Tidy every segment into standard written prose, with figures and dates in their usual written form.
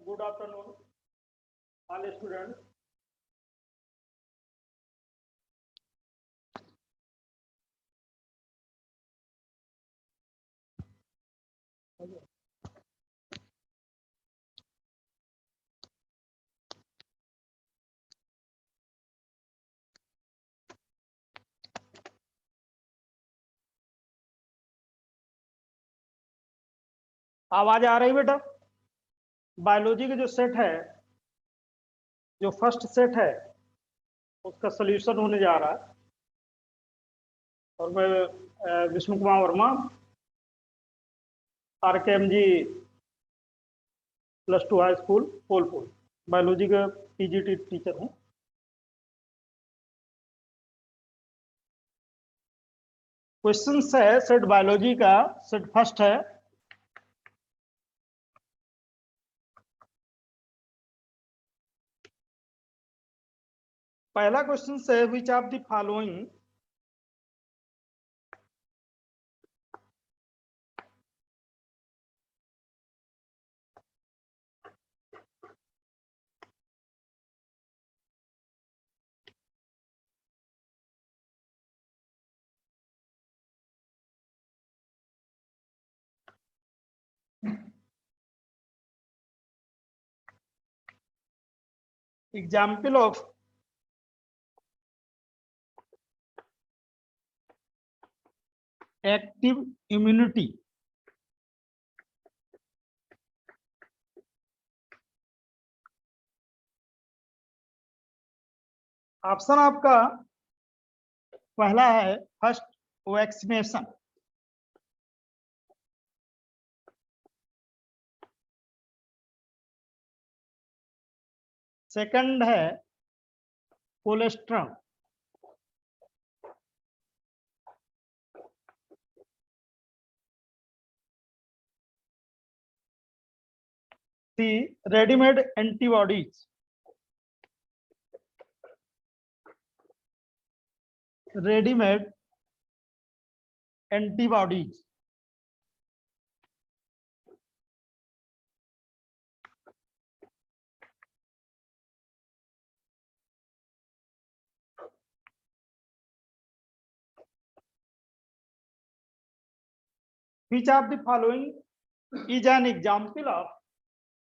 Good afternoon, all students. आवाज आ रही बेटा? बायोलॉजी का जो सेट है, जो फर्स्ट सेट है, उसका सॉल्यूशन होने जा रहा है। और मैं Vishnu Kumar Verma, RKMG +2 high school Polpur, biology का PGT टीचर हूँ। क्वेश्चन है सेट बायोलॉजी का, सेट फर्स्ट है। पहला क्वेश्चन है which of the following example of active immunity? Option आपका पहला है फर्स्ट वैक्सीनेशन, सेकंड है cholesterol, C readymade antibodies, readymade antibodies, which of the following is an example of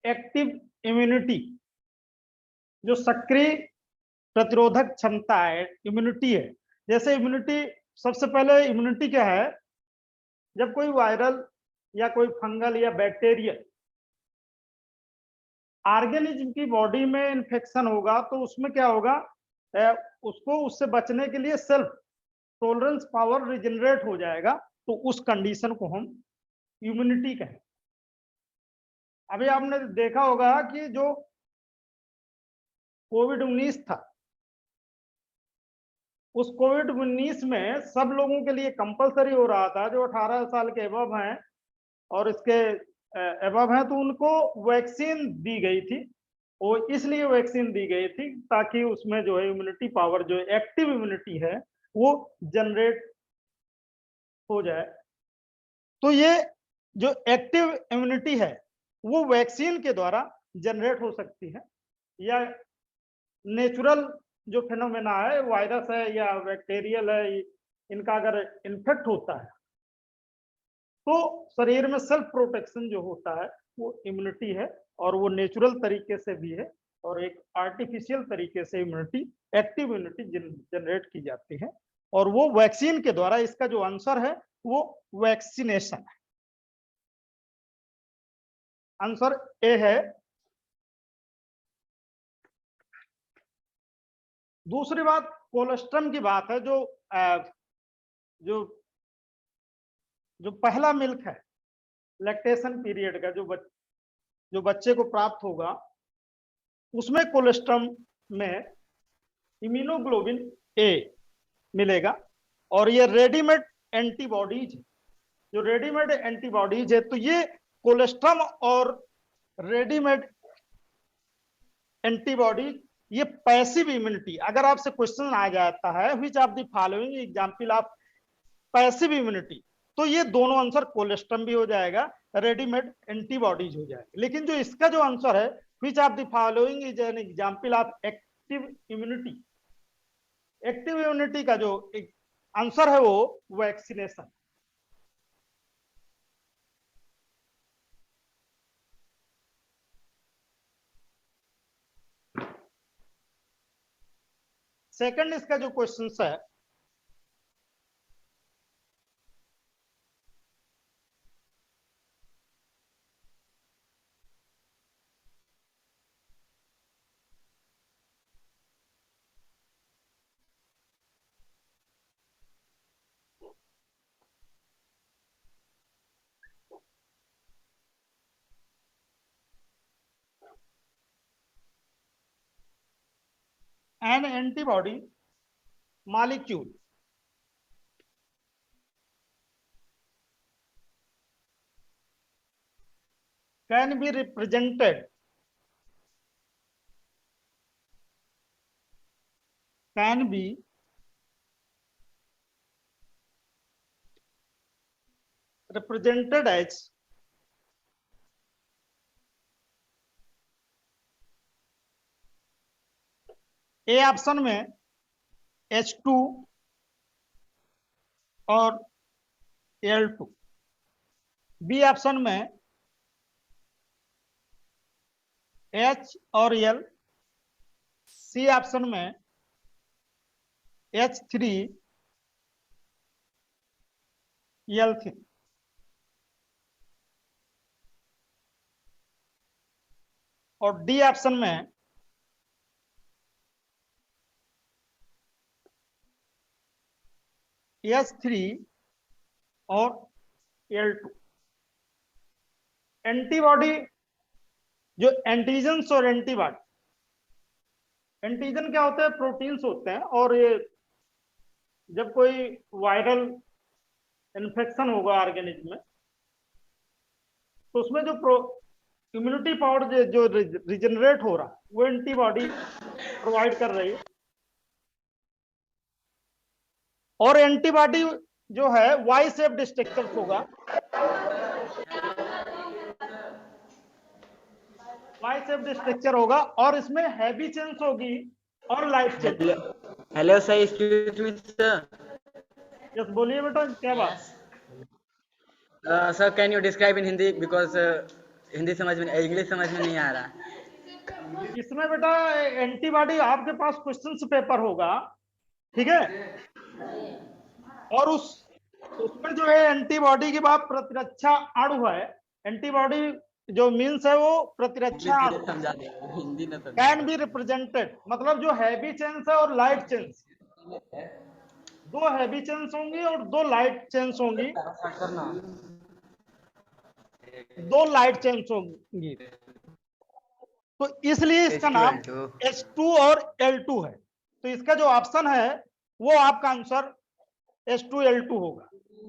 active immunity? जो सक्रिय प्रतिरोधक क्षमता है, इम्यूनिटी है। जैसे इम्यूनिटी, सबसे पहले इम्यूनिटी क्या है? जब कोई वायरल या कोई फंगल या बैक्टीरियल ऑर्गेनिज्म की बॉडी में इन्फेक्शन होगा तो उसमें क्या होगा, उसको उससे बचने के लिए सेल्फ टॉलरेंस पावर रिजनरेट हो जाएगा, तो उस कंडीशन को हम इम्यूनिटी कहें। अभी आपने देखा होगा कि जो कोविड-19 था, उस कोविड-19 में सब लोगों के लिए कंपलसरी हो रहा था, जो 18 साल के एबव हैं और इसके एबव हैं, तो उनको वैक्सीन दी गई थी। वो इसलिए वैक्सीन दी गई थी ताकि उसमें जो है इम्यूनिटी पावर, जो एक्टिव इम्यूनिटी है, वो जनरेट हो जाए। तो ये जो एक्टिव इम्यूनिटी है वो वैक्सीन के द्वारा जनरेट हो सकती है, या नेचुरल जो फिनोमेना है, वायरस है या बैक्टीरियल है, इनका अगर इन्फेक्ट होता है तो शरीर में सेल्फ प्रोटेक्शन जो होता है वो इम्यूनिटी है, और वो नेचुरल तरीके से भी है और एक आर्टिफिशियल तरीके से इम्यूनिटी, एक्टिव इम्यूनिटी जनरेट की जाती है, और वो वैक्सीन के द्वारा। इसका जो आंसर है वो वैक्सीनेशन है। आंसर ए है। दूसरी बात कोलेस्ट्रम की बात है, जो जो पहला मिल्क है लैक्टेशन पीरियड का, जो बच्चे को प्राप्त होगा, उसमें कोलेस्ट्रम में इम्यूनोग्लोबिन ए मिलेगा, और ये रेडीमेड एंटीबॉडीज, जो रेडीमेड एंटीबॉडीज है, तो ये कोलेस्ट्रम और रेडीमेड एंटीबॉडीज, ये पैसिव इम्यूनिटी। अगर आपसे क्वेश्चन आ जाता है which of the following example of passive immunity, तो ये दोनों आंसर कोलेस्ट्रम भी हो जाएगा रेडीमेड एंटीबॉडीज हो जाएगी। लेकिन जो इसका जो आंसर है, which of the following is an example of active immunity, active immunity का जो आंसर है वो वैक्सीनेशन। सेकंड इसका जो क्वेश्चन है, an antibody molecule can be represented as A option में H2 और Al2, बी ऑप्शन में H और L, सी ऑप्शन में H3 L3, और डी ऑप्शन में H3 और L2। एंटीबॉडी, जो एंटीजन्स और एंटीबॉडी, एंटीजन क्या होते हैं? प्रोटीन्स होते हैं, और ये जब कोई वायरल इन्फेक्शन होगा ऑर्गेनिज्म में, तो उसमें जो इम्यूनिटी पावर जो रिजनरेट हो रहा है, वो एंटीबॉडी प्रोवाइड कर रही है। और एंटीबॉडी जो है वाई शेप्ड स्ट्रक्चर होगा, वाई शेप्ड स्ट्रक्चर होगा, और इसमें हैवी चेन्स होगी और light chains. Hello sir, excuse me sir. Yes, बोलिए बेटा, क्या बात? Sir can you describe in Hindi, because Hindi समझ में, इंग्लिश समझ में नहीं आ रहा। इसमें बेटा एंटीबॉडी, आपके पास क्वेश्चन पेपर होगा, ठीक है, और उसमें जो है एंटीबॉडी की बात प्रतिरक्षा अणु है। एंटीबॉडी जो मीन्स है वो प्रतिरक्षा अणु, समझा दे, हिंदी ना समझा। कैन बी रिप्रेजेंटेड, मतलब जो हैवी चेन्स है और लाइट चेन्स, दो हैवी चेन्स होंगी और दो लाइट चेन्स होंगी, दो लाइट चेन्स होंगी, तो इसलिए इसका नाम H2 और L2 है। तो इसका जो ऑप्शन है वो आपका आंसर H2 L2 होगा।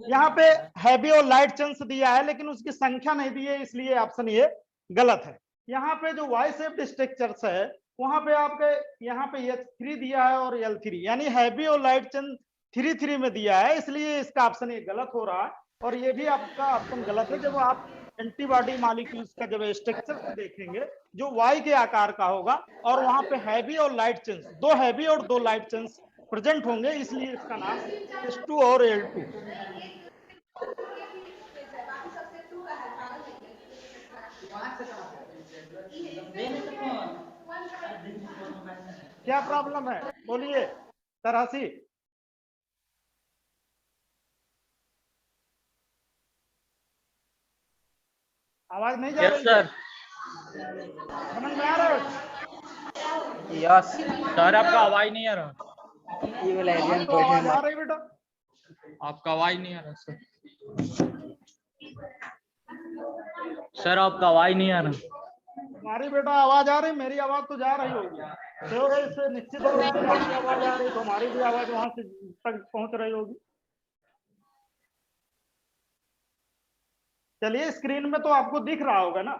यहाँ पे हैवी और लाइट चेन्स दिया है, लेकिन उसकी संख्या नहीं दी है, इसलिए ऑप्शन ये गलत है। यहाँ पे जो वाई शेप्ड स्ट्रक्चर्स है, वहां पे आपके यहाँ पे H3 दिया है और L3, यानी हैवी और लाइट चेन 3 में दिया है, इसलिए इसका ऑप्शन ये गलत हो रहा है। और ये भी आपका ऑप्शन गलत है जब आप एंटीबॉडी मॉलिक्यूल्स का जब स्ट्रक्चर देखेंगे, जो वाई के आकार का होगा, और वहां पे हैवी और लाइट चेन्स, दो हैवी और दो लाइट चेन्स प्रेजेंट होंगे, इसलिए इसका नाम H2 और L2। क्या प्रॉब्लम है, बोलिए तरासी। आवाज नहीं जा रही? सर, समझ में आ रहा है? यस सर आपका आवाज नहीं आ रहा। तो आवाज आ रही बेटा? आपका आवाज नहीं आ रहा सर। सर आपका आवाज नहीं आ रहा। हमारी बेटा आवाज आ रही, मेरी आवाज तो जा रही होगी, तो इससे निश्चित हो रहा है आपकी आवाज आ रही, तो हमारी भी आवाज वहां से तक पहुंच रही होगी। चलिए, स्क्रीन में तो आपको दिख रहा होगा ना,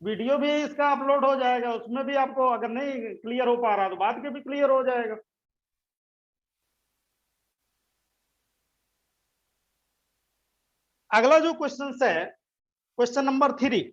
वीडियो भी इसका अपलोड हो जाएगा, उसमें भी आपको अगर नहीं क्लियर हो पा रहा तो बाद के भी क्लियर हो जाएगा। अगला जो क्वेश्चन है, question number 3।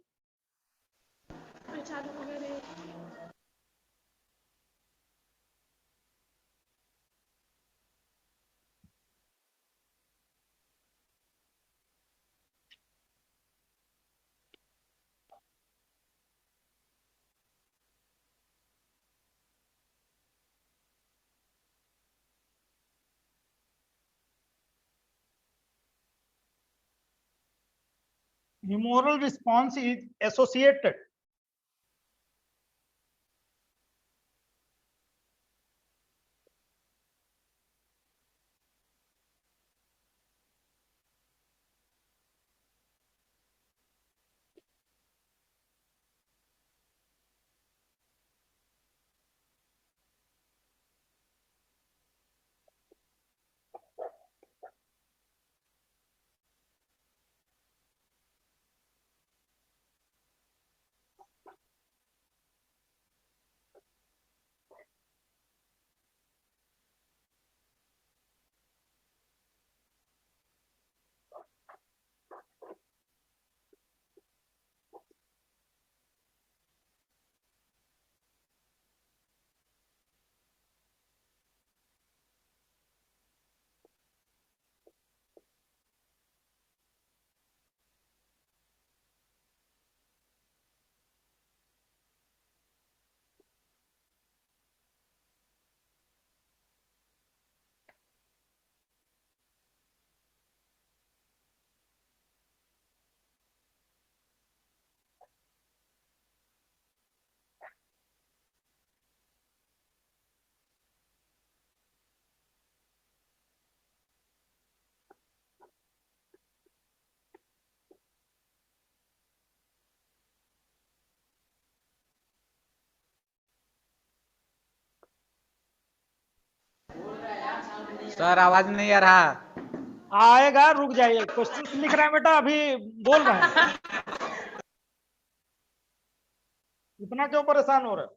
Humoral response is associated sir आवाज नहीं आ रहा। आएगा, रुक जाइए। क्वेश्चन लिख रहे हैं बेटा, अभी बोल रहे हैं। इतना क्यों परेशान हो रहे हो?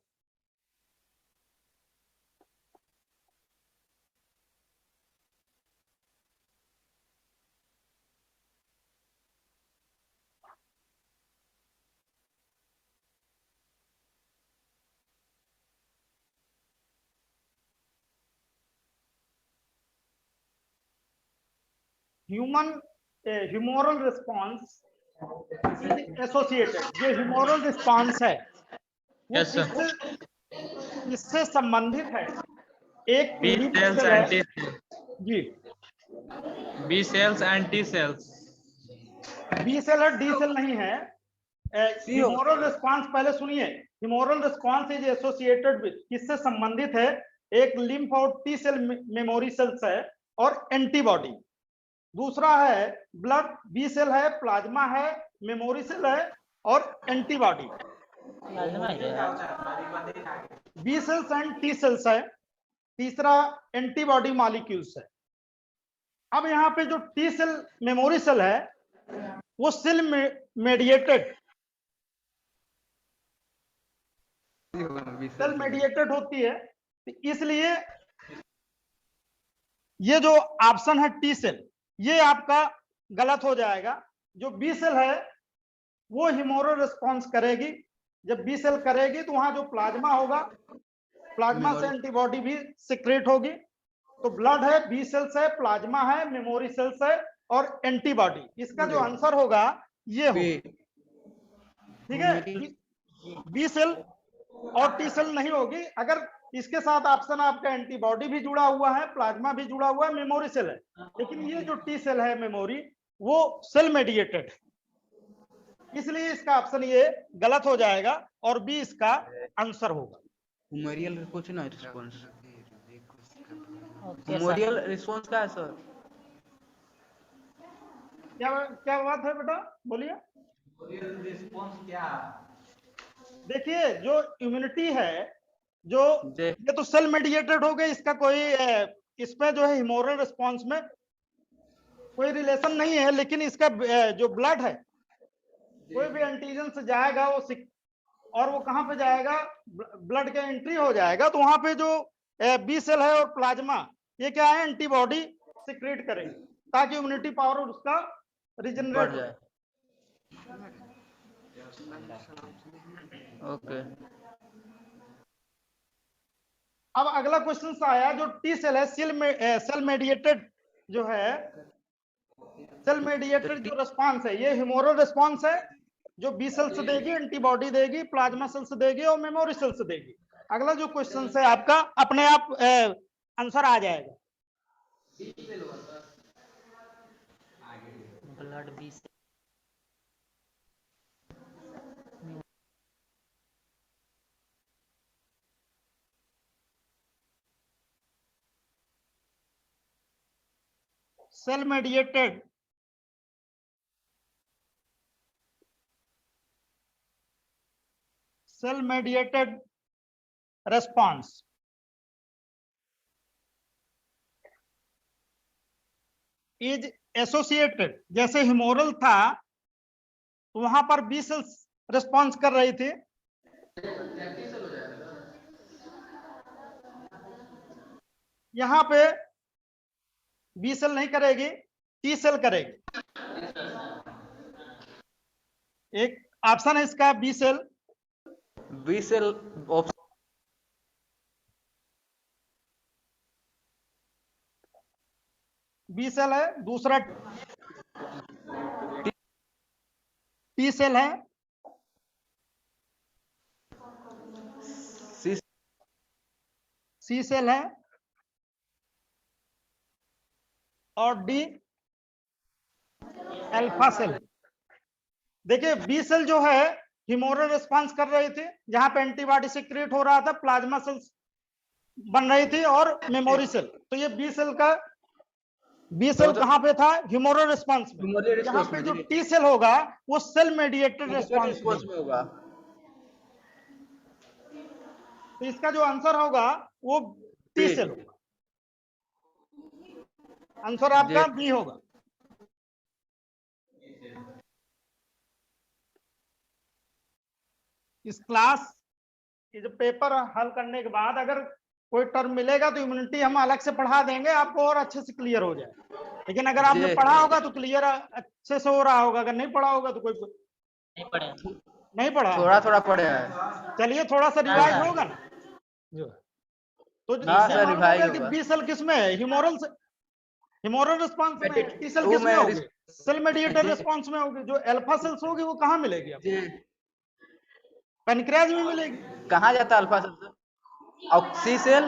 ह्यूमरल रिस्पॉन्स एसोसिएटेड, जो ह्यूमरल रिस्पॉन्स है वो Yes, sir. किससे संबंधित है? एक B leaf cells cell and है टी सेल्स। जी, B cells and T cells. B cell है, डी सेल नहीं है। ह्यूमरल रिस्पॉन्स, पहले सुनिए। Humoral response is associated with, किससे संबंधित है? एक लिम्फ और टी सेल मेमोरी सेल्स है और एंटीबॉडी। दूसरा है ब्लड, बी सेल है, प्लाज्मा है, मेमोरी सेल है और antibody. B cells and T cells है। तीसरा एंटीबॉडी मॉलिक्यूल्स है। अब यहाँ पे जो टी सेल मेमोरी सेल है वो सेल मेडिएटेड होती है, इसलिए ये जो ऑप्शन है टी सेल, ये आपका गलत हो जाएगा। जो बी सेल है वो ह्यूमरल रिस्पॉन्स करेगी। जब बी सेल करेगी तो वहां जो प्लाज्मा होगा, प्लाज्मा से एंटीबॉडी भी सिक्रेट होगी। तो ब्लड है, बी सेल्स है, प्लाज्मा है, मेमोरी सेल्स है और एंटीबॉडी। इसका जो आंसर होगा ये होगा, ठीक है। बी सेल और टी सेल नहीं होगी। अगर इसके साथ ऑप्शन आपका एंटीबॉडी भी जुड़ा हुआ है, प्लाज्मा भी जुड़ा हुआ है, मेमोरी सेल है, लेकिन ये जो टी सेल है मेमोरी, वो सेल मेडिएटेड, इसलिए इसका ऑप्शन ये गलत हो जाएगा और बी इसका आंसर होगा। हुमोरियल रिस्पॉन्स, हुमोरियल रिस्पॉन्स क्या है सर? क्या बात है बेटा, बोलिए। रिस्पॉन्स क्या? देखिए, जो इम्यूनिटी है, जो ये तो सेल मेडिएटेड हो गए, इसका कोई इसमें जो है ह्यूमरल रिस्पॉन्स में कोई रिलेशन नहीं है। लेकिन इसका जो ब्लड है, कोई भी एंटीजन से जाएगा वो और वो कहां पे जाएगा? ब्लड का एंट्री हो जाएगा, तो वहां पे जो बी सेल है और प्लाज्मा, ये क्या है? एंटीबॉडी सिक्रेट करेंगे ताकि इम्यूनिटी पावर उसका रिजनरेट बढ़ हो जाए। ओके। अब अगला क्वेश्चन आया जो टी सेल है, सेल मेडिएटेड जो है, सेल मेडिएटेड जो रिस्पांस है, ये ह्यूमोरल रिस्पांस है जो बी सेल्स देगी, एंटीबॉडी देगी, प्लाज्मा सेल्स देगी और मेमोरी सेल्स देगी। अगला जो क्वेश्चन है आपका अपने आप आंसर आ जाएगा। Blood B cell cell mediated response is associated, जैसे ह्यूमोरल था तो वहां पर बी सेल्स रिस्पॉन्स कर रही थी, यहां पे बी सेल नहीं करेगी, टी सेल करेगी। एक ऑप्शन है इसका B cell, B cell B cell है, दूसरा टी सेल है, सी सेल है और डी अल्फा सेल। देखिए बी सेल जो है ह्यूमोरल रिस्पांस कर रही थी, जहां पे एंटीबॉडी सिक्रिएट हो रहा था, प्लाज्मा सेल्स बन रही थी और मेमोरी सेल। तो ये बी सेल कहां पे था? ह्यूमोरल रिस्पांस में। यहाँ पे जो टी सेल होगा वो सेल मेडिएटेड रिस्पांस में होगा। तो इसका जो आंसर होगा वो टी सेल होगा। आंसर आपका बी होगा। इस क्लास ये जो पेपर हल करने के बाद अगर कोई टर्म मिलेगा तो इम्यूनिटी हम अलग से पढ़ा देंगे, आपको और अच्छे से क्लियर हो जाए। लेकिन अगर आपने पढ़ा होगा तो क्लियर अच्छे से हो रहा होगा, अगर नहीं पढ़ा होगा तो कोई नहीं पढ़े, नहीं पढ़ा, थोड़ा थोड़ा पढ़े हैं। चलिए थोड़ा सा रिवाइज होगा ना जो। तो हाँ सर, रिवाइज कि होगा। बी सेल किसमें है? ह्यूमोरल रिस्पांस में है। टी सेल किसमें होगी? सेल मेडिएटेड रिस्पांस में होगी। जो अल्फा सेल्स होगी वो कहाँ मिलेगी आपको? पैनक्रियाज में मिलेगी। कहाँ जाता है अल्फा सेल? और सी सेल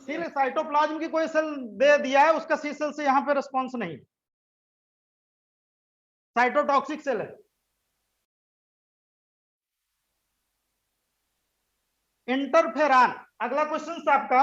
सिर्फ साइटोप्लाज्म की कोई सेल दे दिया है, उसका सी सेल से यहाँ पे रिस्पांस नहीं, साइटोटॉक्सिक सेल है। इंटरफेरॉन, अगला क्वेश्चन आपका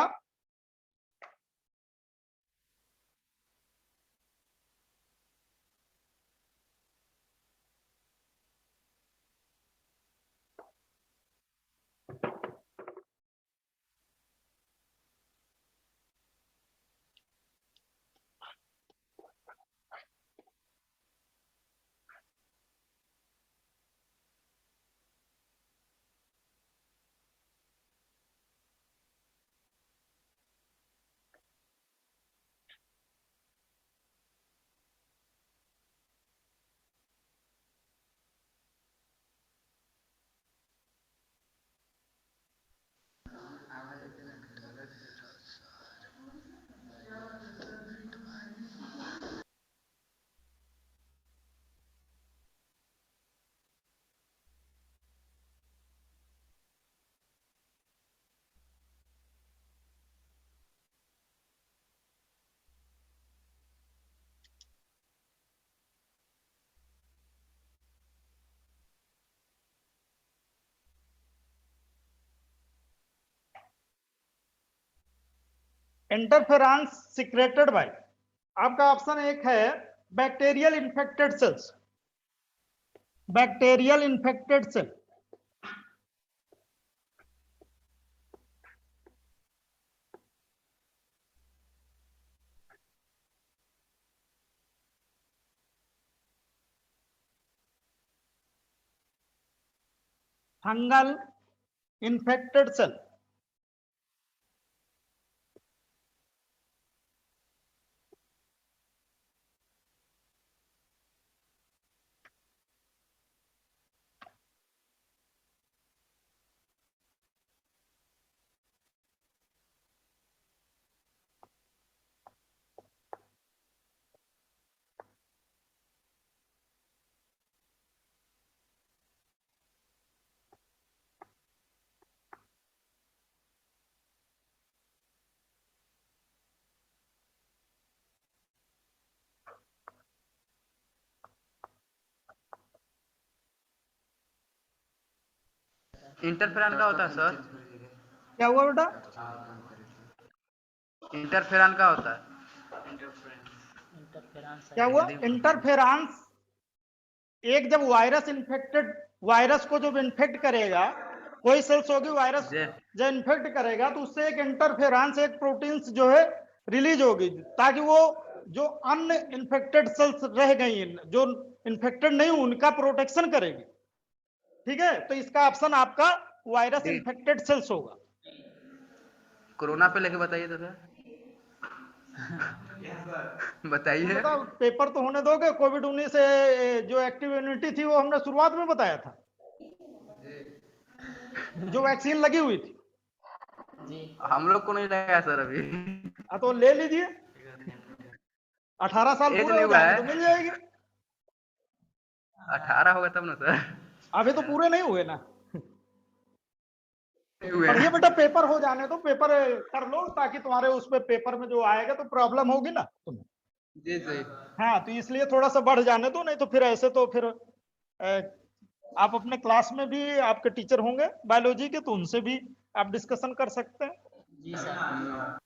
इंटरफेरॉन्स सिक्रेटेड बाय, आपका ऑप्शन एक है bacterial infected cells, bacterial infected cell, fungal infected cell, interferon का होता है सर? क्या हुआ बेटा? इंटरफेरॉन का होता है? इंटरफेरेंस क्या हुआ? इंटरफेरेंस एक जब वायरस को जब इन्फेक्ट करेगा, कोई सेल्स होगी वायरस जी जब इन्फेक्ट करेगा तो उससे एक इंटरफेरेंस, एक प्रोटीन्स जो है रिलीज होगी, ताकि वो जो अन इन्फेक्टेड सेल्स रह गई, जो इन्फेक्टेड नहीं उनका प्रोटेक्शन करेगी। ठीक है, तो इसका ऑप्शन आपका वायरस जी। इन्फेक्टेड सेल्स होगा। कोरोना पे लेके बताइए तो सर। बताइए। बताओ, पेपर तो होने दोगे? कोविड-19 जो एक्टिव इम्यूनिटी थी वो हमने शुरुआत में बताया था, जो वैक्सीन लगी हुई थी। जी। हम लोग को नहीं लगा सर अभी। हाँ तो ले लीजिए, 18 साल एज पूरे नहीं हो हुआ जाएंगे है। तो मिल जाएगी। 18 होगा तब ना सर। अभी तो पूरे नहीं हुए ना। नहीं हुए बढ़िया हैं। बेटा, पेपर हो जाने दो, पेपर कर लो, ताकि तुम्हारे उस पे पेपर में जो आएगा तो प्रॉब्लम होगी ना तुम्हें। जी सही। हाँ, तो इसलिए थोड़ा सा बढ़ जाने दो, नहीं तो फिर ऐसे तो फिर आप अपने क्लास में भी आपके टीचर होंगे बायोलॉजी के, तो उनसे भी आप डिस्कशन कर सकते हैं। जी सर।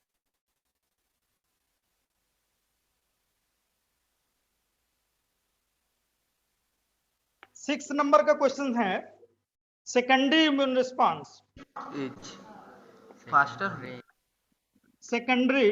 6 नंबर का क्वेश्चन है, secondary immune response. Is faster. Secondary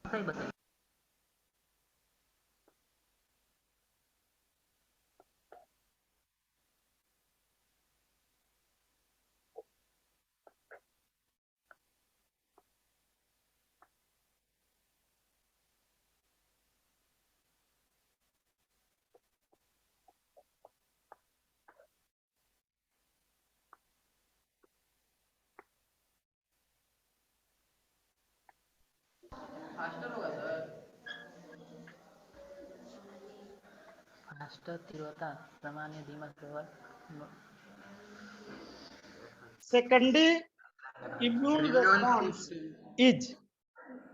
सही बताइए। फास्टर होगा सर। फास्टर, तीव्रता, सामान्य, धीमा, प्रबल। Secondary immune immune response system. Is,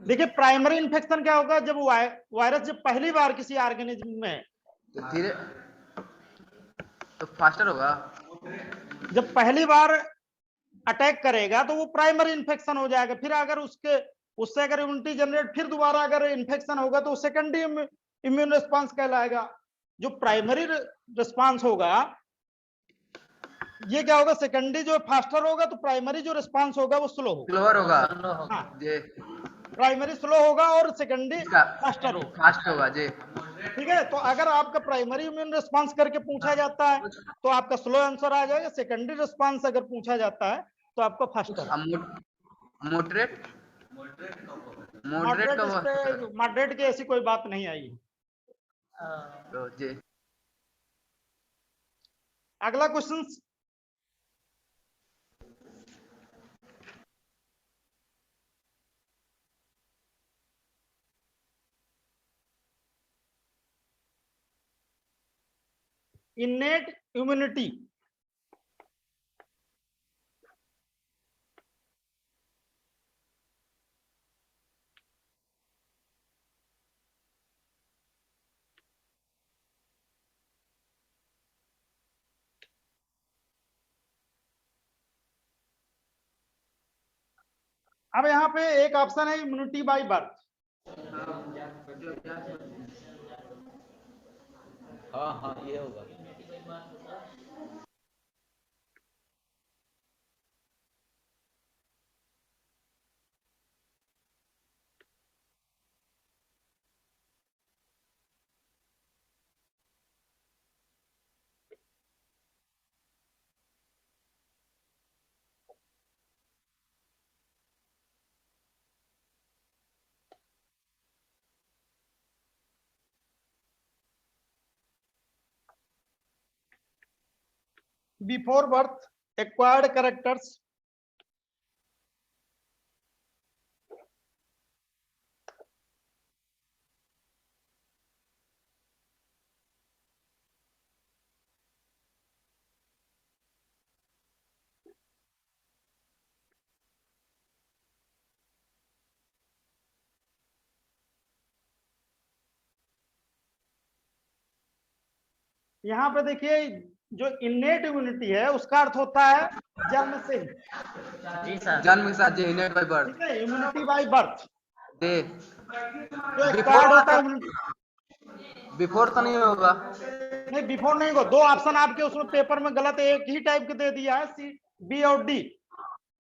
देखिए प्राइमरी इन्फेक्शन क्या होगा? जब वायरस जब पहली बार किसी ऑर्गेनिज्म में, तो धीरे तो फास्टर होगा। जब पहली बार अटैक करेगा तो वो प्राइमरी इन्फेक्शन हो जाएगा। फिर अगर उससे अगर इम्यूनिटी जनरेट, फिर दोबारा अगर इन्फेक्शन होगा तो सेकेंडरी इम्यून रिस्पांस कहलाएगा। जो प्राइमरी रिस्पांस होगा, ये क्या होगा? सेकेंडरी जो फास्टर होगा तो प्राइमरी जो रिस्पांस होगा वो स्लो होगा। स्लोअर होगा। स्लो होगा। हाँ, जी। प्राइमरी स्लो होगा और सेकेंडरी इसका फास्टर होगा। फास्ट होगा जी। ठीक है, तो अगर आपका प्राइमरी इम्यून रिस्पांस करके पूछा जाता है तो आपका स्लो आंसर आ जाएगा। सेकेंडरी रिस्पांस अगर पूछा जाता है तो आपका फास्टर। अब मोटरेट मोटरेट मॉडरेट, कब इस हुआ पे सर? मॉडरेट की ऐसी कोई बात नहीं आई है। तो जी। अगला क्वेश्चन, इनेट इम्यूनिटी। अब यहाँ पे एक ऑप्शन है इम्यूनिटी बाय बर्थ। हाँ हाँ ये होगा। बिफोर बर्थ एक्वायर्ड कैरेक्टर्स, यहाँ पे देखिए जो इन्नेट इम्यूनिटी है उसका अर्थ होता है जन्म से ही, जी सर। जन्म के साथ इनेट बाय बर्थ। ठीक है, इम्यूनिटी बाय बर्थ। दे जो एक बिफोर कार्ड होगा होता है तो बिफोर तो नहीं होगा। नहीं, बिफोर नहीं होगा। दो ऑप्शन आपके उसमें पेपर में गलत एक ही टाइप के दे दिया है, सी बी और डी।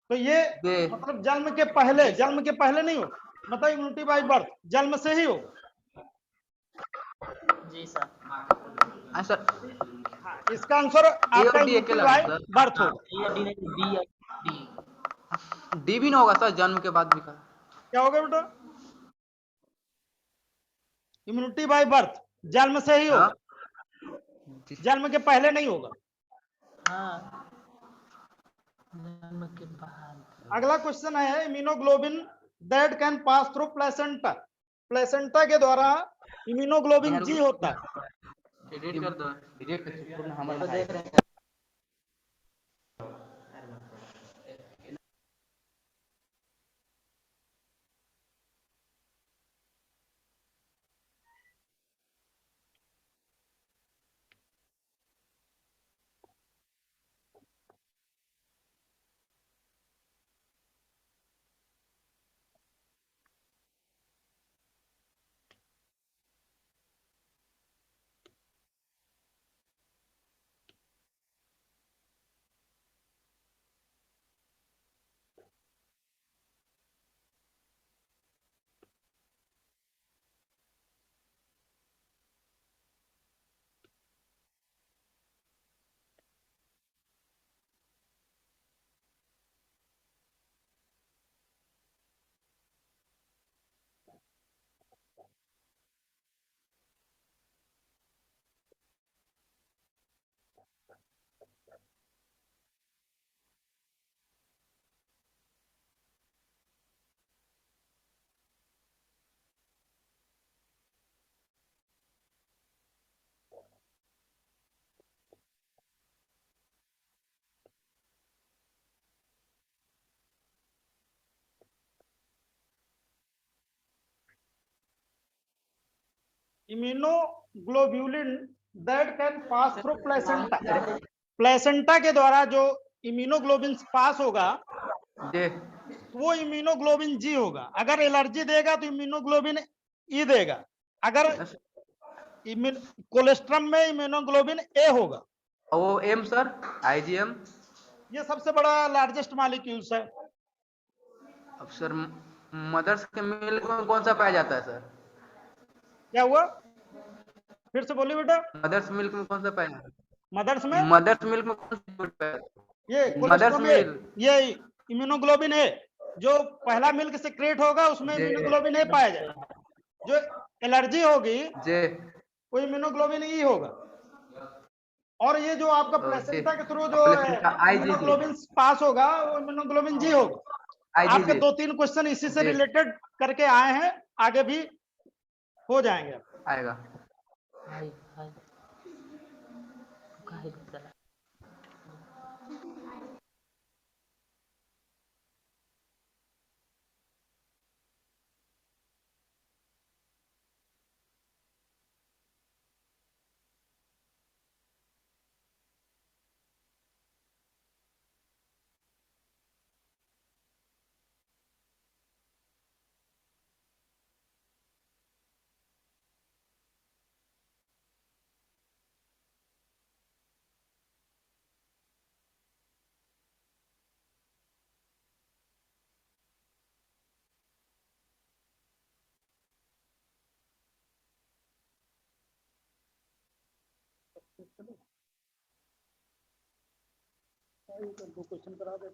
तो ये दे मतलब जन्म के पहले नहीं हो, मतलब इम्यूनिटी बाय बर्थ जन्म से ही होगा। जी सर। सर हाँ, इसका आंसर ए आपका और डी इम्यूनिटी अकेला बाय सर। बर्थ हाँ, होगा। ये डी नहीं, बी या डी। डी भी ना होगा सर, जन्म के बाद भी का। क्या होगा बेटा? इम्यूनिटी बाय बर्थ जन्म से ही हाँ होगा, जन्म के पहले नहीं होगा। हाँ, जन्म के बाद। अगला क्वेश्चन है immunoglobulin that can pass through placenta. Placenta के द्वारा इम्यूनोग्लोबिन जी होता है। एडिट कर दो, एडिट कर दो, हमारा देख रहे हैं। Immunoglobulin that can pass through placenta. Placenta के द्वारा जो इम्यूनोग्लोबिन पास होगा दे वो इम्यूनोग्लोबिन जी होगा। अगर एलर्जी देगा तो इम्यूनोग्लोबिन ई देगा। अगर कोलेस्ट्रम में इम्यूनोग्लोबिन ए होगा। और वो एम सर, आईजीएम। ये सबसे बड़ा लार्जेस्ट मॉलिक्यूल्स है। अब सर मदर्स के मिल्क में कौन सा पाया जाता है सर? क्या हुआ, फिर से बोलिए बेटा? मदर्स मिल्क में कौन सा पाया जाता मदर्स में है? मदर्स मिल्क में कौन सा पाया जाता ये है? Mothers colostrum, milk. ये इम्यूनोग्लोबिन है। जो पहला मिल्क सिक्रेट होगा उसमें जे इम्यूनोग्लोबिन ए पाया जाएगा। जो एलर्जी होगी जे वो इम्यूनोग्लोबिन ई होगा। और ये जो आपका जे प्लेसेंटा के थ्रू जो प्लेसेंटा आईजीजी, इम्यूनोग्लोबिन पास होगा वो इम्यूनोग्लोबिन जी होगा। आपके आईजीजी 2-3 क्वेश्चन इसी से जे रिलेटेड करके आए हैं, आगे भी हो जाएंगे। आएगा। हाय हाय काहे चला। दो क्वेश्चन करा दे।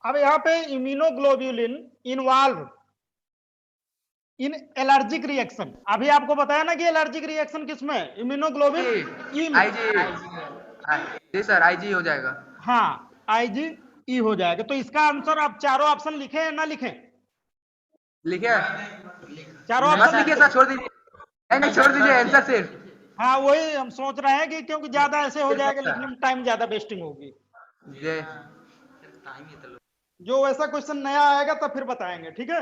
अब यहाँ पे immunoglobulin involve in allergic reaction, अभी आपको बताया ना कि एलर्जिक रिएक्शन किसमें, इम्यूनोग्लोबिन ई में। जी सर, आईजी हो जाएगा। हाँ, आईजीई हो जाएगा। तो इसका आंसर आप चारों ऑप्शन लिखें या ना लिखें? लिखे चारों मत ऑप्शन लिखिए सर, छोड़ दीजिए। नहीं छोड़ दीजिए आंसर सिर्फ। हाँ, वही हम सोच रहे हैं कि क्योंकि ज्यादा ऐसे हो जाएगा, अच्छा। लिखने में टाइम ज्यादा वेस्टिंग होगी। जय जो वैसा क्वेश्चन नया आएगा तब फिर बताएंगे, ठीक है?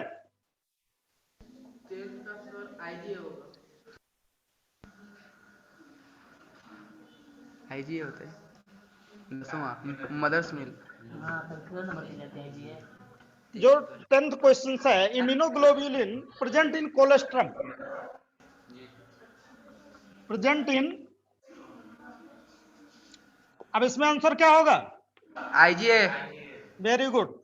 आईजी होता है दसवां मदर्स मिल्क। हाँ तो क्यों नंबर के लेते हैं जी? जो 10th क्वेश्चन है, immunoglobulin present in colostrum, present in, अब इसमें आंसर क्या होगा? आईजीए। Very good.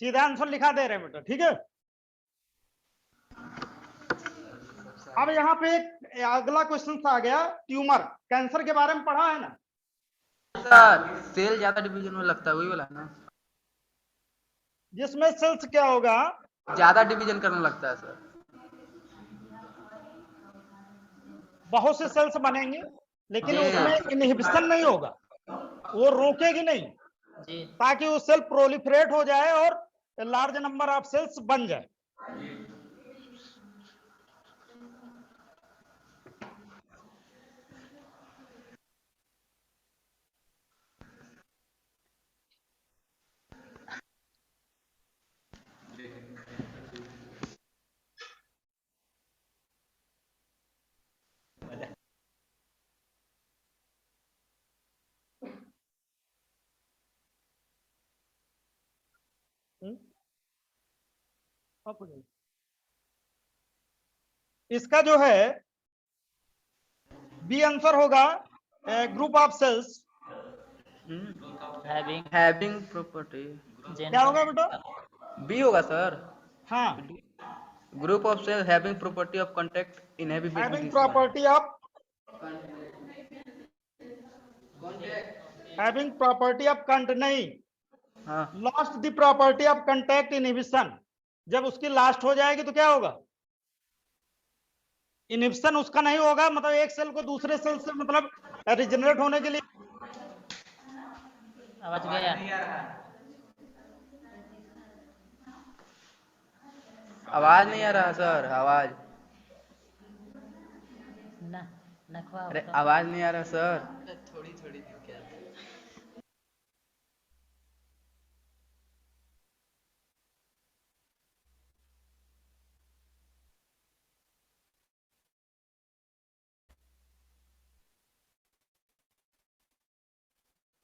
सीधा आंसर लिखा दे रहे हैं बेटा, ठीक है? अब यहाँ पे एक अगला क्वेश्चन आ गया, ट्यूमर, कैंसर के बारे में पढ़ा है ना? सर सेल ज्यादा डिवीजन में लगता है, वही वाला ना, जिसमें सेल्स क्या होगा, ज्यादा डिवीजन करने लगता है सर। बहुत से सेल्स बनेंगे लेकिन जी। उसमें इनहिबिशन नहीं होगा, वो रोकेगी नहीं, जी ताकि वो सेल प्रोलिफरेट हो जाए और लार्ज नंबर ऑफ सेल्स बन जाए। इसका जो है बी आंसर होगा, group of cells having property. क्या होगा बेटा? बी होगा सर। हाँ, group of cell having property of contact having property of, having property of कंट नहीं, हाँ lost the property of contact inhibition. जब उसकी लास्ट हो जाएगी तो क्या होगा? इनहिबिशन उसका नहीं होगा, मतलब एक सेल को दूसरे सेल से मतलब रिजेनरेट होने के लिए। आवाज गया? आवाज नहीं आ रहा सर, आवाज। ना नखवा अरे होता। आवाज नहीं आ रहा सर। थोड़ी थोड़ी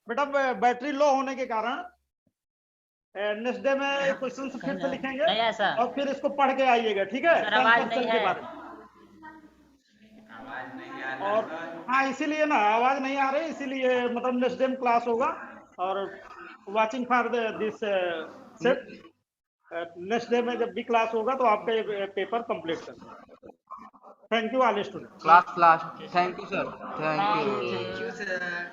बेटा बैटरी लो होने के कारण नेक्स्ट डे में क्वेश्चन फिर से लिखेंगे नहीं ऐसा। और फिर इसको पढ़ के आइएगा, ठीक है? सर, आवाज कैंसर नहीं सेल के है। बारे में। और हाँ, इसीलिए ना आवाज नहीं आ रही, इसीलिए मतलब नेक्स्ट डे में क्लास होगा और watching for this set, next day में जब भी क्लास होगा तो आपका ये पेपर कंप्लीट करना। Thank you all student. Class last. Thank you sir, thank you. Sir.